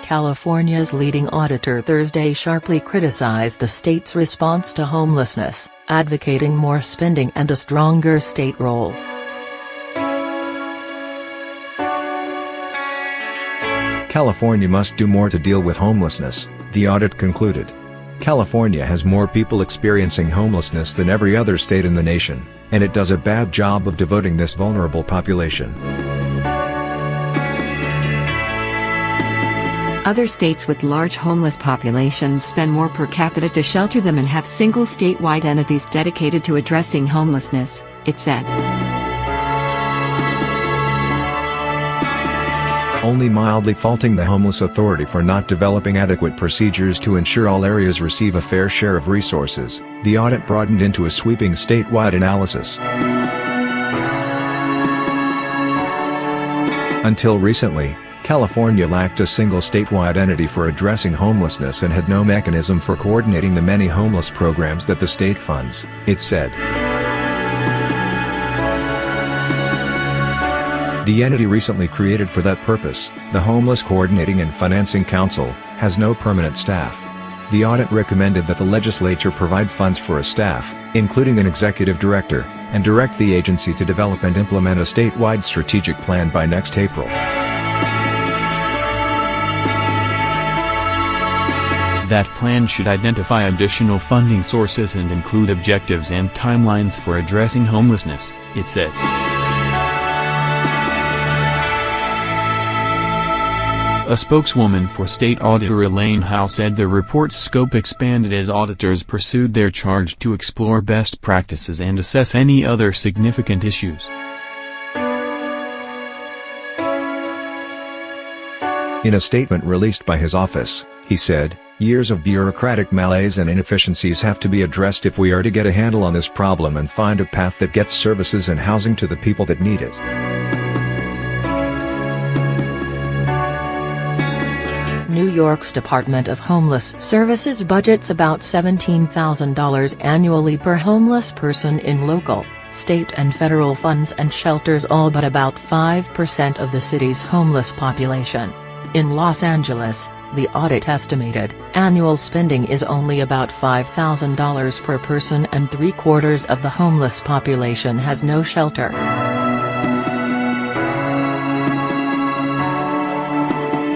California's leading auditor Thursday sharply criticized the state's response to homelessness, advocating more spending and a stronger state role. California must do more to deal with homelessness, the audit concluded. California has more people experiencing homelessness than every other state in the nation, and it does a bad job of devoting this vulnerable population. Other states with large homeless populations spend more per capita to shelter them and have single statewide entities dedicated to addressing homelessness, it said. Only mildly faulting the Homeless Authority for not developing adequate procedures to ensure all areas receive a fair share of resources, the audit broadened into a sweeping statewide analysis. Until recently, California lacked a single statewide entity for addressing homelessness and had no mechanism for coordinating the many homeless programs that the state funds, it said. The entity recently created for that purpose, the Homeless Coordinating and Financing Council, has no permanent staff. The audit recommended that the legislature provide funds for a staff, including an executive director, and direct the agency to develop and implement a statewide strategic plan by next April. That plan should identify additional funding sources and include objectives and timelines for addressing homelessness, it said. A spokeswoman for State Auditor Elaine Howe said the report's scope expanded as auditors pursued their charge to explore best practices and assess any other significant issues. In a statement released by his office, he said, "Years of bureaucratic malaise and inefficiencies have to be addressed if we are to get a handle on this problem and find a path that gets services and housing to the people that need it." New York's Department of Homeless Services budgets about $17,000 annually per homeless person in local, state and federal funds and shelters all but about 5% of the city's homeless population. In Los Angeles, the audit estimated, annual spending is only about $5,000 per person and 3/4 of the homeless population has no shelter.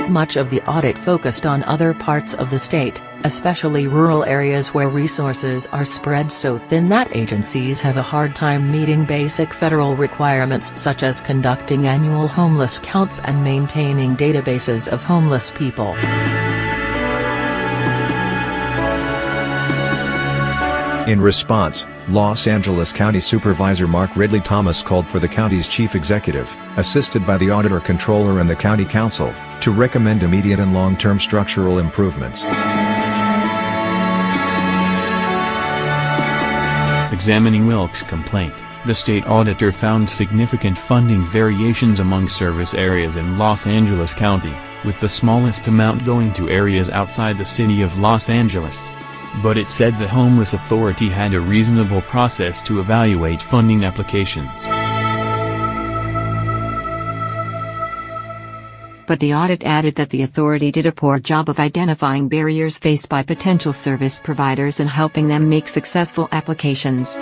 Much of the audit focused on other parts of the state, especially rural areas where resources are spread so thin that agencies have a hard time meeting basic federal requirements such as conducting annual homeless counts and maintaining databases of homeless people. In response, Los Angeles County Supervisor Mark Ridley Thomas called for the county's chief executive, assisted by the auditor controller and the county council, to recommend immediate and long-term structural improvements. Examining Wilkes' complaint, the state auditor found significant funding variations among service areas in Los Angeles County, with the smallest amount going to areas outside the city of Los Angeles. But it said the Homeless Authority had a reasonable process to evaluate funding applications. But the audit added that the authority did a poor job of identifying barriers faced by potential service providers and helping them make successful applications.